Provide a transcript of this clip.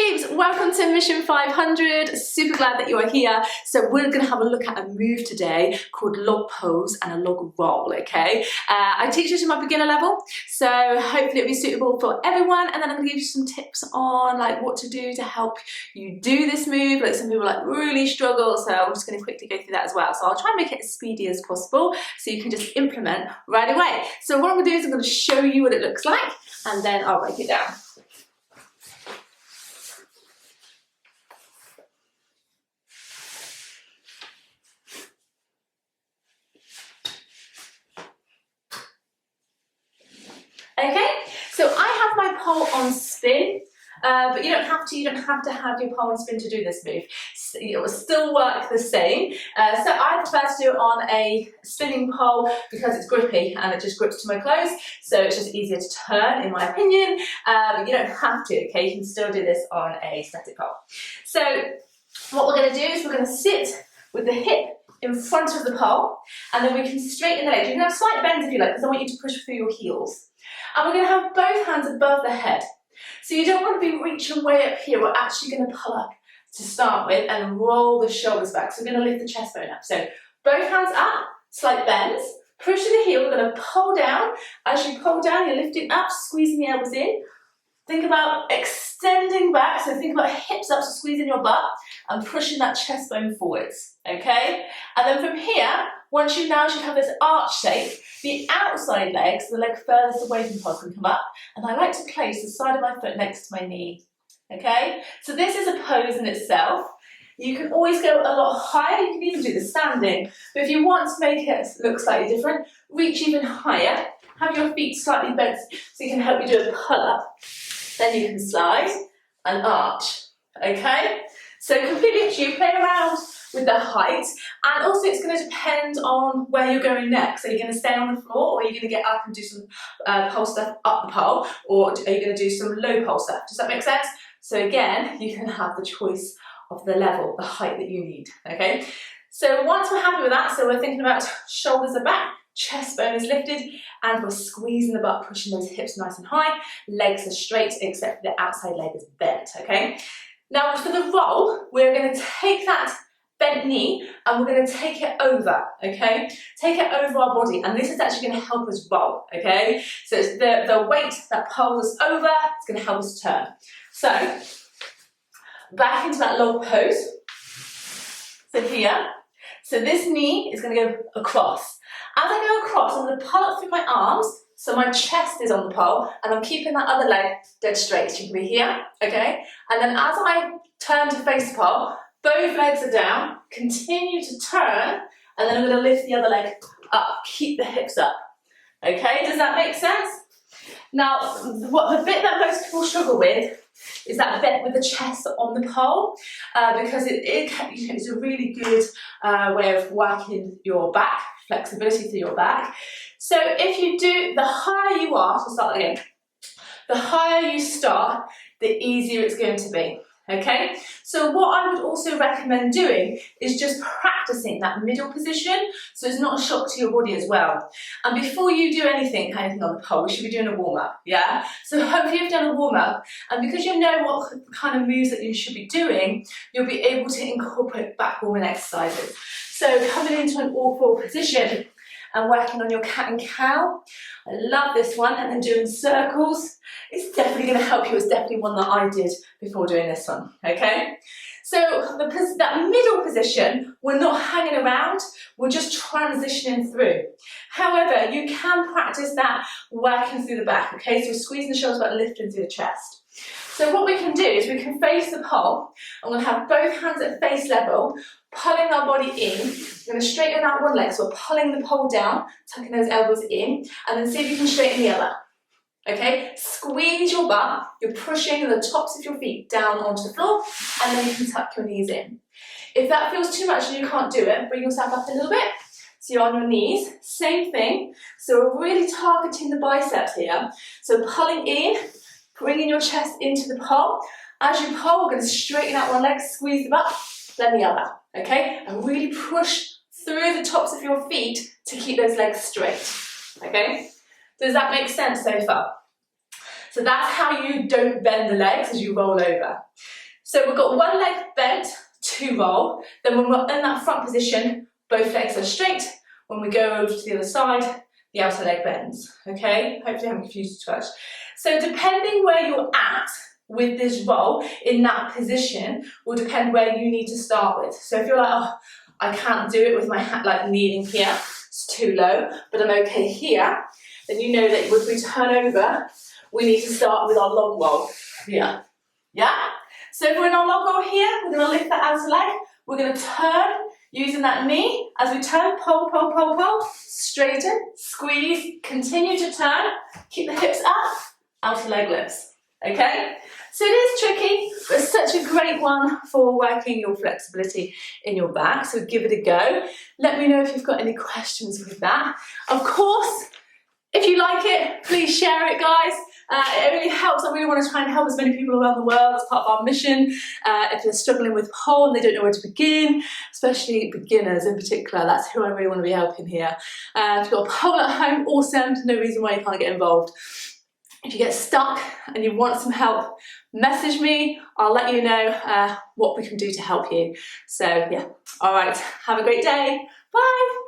peeps, welcome to Mission 500. Super glad that you are here. So we're going to have a look at a move today called log pose and a log roll, okay? I teach it to my beginner level, so hopefully it'll be suitable for everyone, and then I'm going to give you some tips on like what to do to help you do this move. Like some people like really struggle, so I'm just going to quickly go through that as well. So I'll try and make it as speedy as possible so you can just implement right away. So what I'm going to do is I'm going to show you what it looks like, and then I'll break it down. Okay, so I have my pole on spin, but you don't have to have your pole on spin to do this move. It will still work the same. So I prefer to do it on a spinning pole because it's grippy and it just grips to my clothes, so it's just easier to turn, in my opinion. But you don't have to, okay? You can still do this on a static pole. So what we're going to do is we're going to sit with the hip in front of the pole, and then we can straighten the legs. You can have slight bends if you like, because I want you to push through your heels. And we're going to have both hands above the head. So you don't want to be reaching way up here. We're actually going to pull up to start with and roll the shoulders back. So we're going to lift the chest bone up. So both hands up, slight bends, push to the heel. We're going to pull down. As you pull down, you're lifting up, squeezing the elbows in. Think about extending back. So think about hips up, so squeezing your butt and pushing that chest bone forwards. Okay? And then from here, once you now should have this arch shape, the outside legs, the leg furthest away from the pole, can come up, and I like to place the side of my foot next to my knee. Okay? So this is a pose in itself. You can always go a lot higher, you can even do the standing, but if you want to make it look slightly different, reach even higher, have your feet slightly bent so you can help you do a pull-up. Then you can slide and arch. Okay? So completely up to you, play around with the height, and also it's going to depend on where you're going next. Are you going to stay on the floor, or are you going to get up and do some pole stuff up the pole, or are you going to do some low pole stuff? Does that make sense? So again, you can have the choice of the level, the height that you need. Okay? So once we're happy with that, so we're thinking about shoulders are back, chest bone is lifted, and we're squeezing the butt, pushing those hips nice and high, legs are straight except the outside leg is bent. Okay? Now for the roll, we're going to take that bent knee and we're going to take it over, okay? Take it over our body, and this is actually going to help us roll, okay? So it's the weight that pulls us over, it's going to help us turn. So, back into that log pose. So here, so this knee is going to go across. As I go across, I'm going to pull up through my arms, so my chest is on the pole, and I'm keeping that other leg dead straight. So you can be here, okay? And then as I turn to face the pole, both legs are down, continue to turn, and then I'm going to lift the other leg up, keep the hips up. Okay, does that make sense? Now, the bit that most people struggle with is that bit with the chest on the pole, because it's a really good way of working your back, flexibility through your back. So if you do, the higher you are, so start again, the higher you start, the easier it's going to be. Okay, so what I would also recommend doing is just practicing that middle position so it's not a shock to your body as well. And before you do anything on the pole, we should be doing a warm-up, yeah? So hopefully you've done a warm-up, and because you know what kind of moves that you should be doing, you'll be able to incorporate back warming exercises. So coming into an all-four position and working on your cat and cow. I love this one, and then doing circles. It's definitely going to help you. It's definitely one that I did before doing this one, okay? So that middle position, we're not hanging around, we're just transitioning through. However, you can practice that working through the back, okay? So we're squeezing the shoulders back, lifting through the chest. So what we can do is we can face the pole. I'm going to have both hands at face level, pulling our body in. We're going to straighten out one leg, so we're pulling the pole down, tucking those elbows in, and then see if you can straighten the other. Okay, squeeze your butt, you're pushing the tops of your feet down onto the floor, and then you can tuck your knees in. If that feels too much and you can't do it, bring yourself up a little bit. So you're on your knees, same thing. So we're really targeting the biceps here. So pulling in, bringing your chest into the pole. As you pull, we're going to straighten out one leg, squeeze the butt, then the other, okay? And really push through the tops of your feet to keep those legs straight, okay? Does that make sense so far? So that's how you don't bend the legs as you roll over. So we've got one leg bent to roll, then when we're in that front position, both legs are straight. When we go over to the other side, the outer leg bends, okay? Hopefully I haven't confused you too much. So depending where you're at with this roll, in that position, will depend where you need to start with. So if you're like, oh, I can't do it with my hand like kneeling here, it's too low, but I'm okay here, then you know that if we turn over, we need to start with our log roll here, yeah? So if we're in our log roll here, we're gonna lift that outer leg, we're gonna turn, using that knee, as we turn, pull, pull, pull, pull, straighten, squeeze, continue to turn, keep the hips up, outer leg lifts, okay? So it is tricky, but it's such a great one for working your flexibility in your back, so give it a go. Let me know if you've got any questions with that. Of course, if you like it, please share it, guys. It really helps. I really want to try and help as many people around the world as part of our mission. If they're struggling with pole and they don't know where to begin, especially beginners in particular, that's who I really want to be helping here. If you've got a pole at home, awesome. No reason why you can't get involved. If you get stuck and you want some help, message me. I'll let you know what we can do to help you. So yeah, all right. Have a great day. Bye.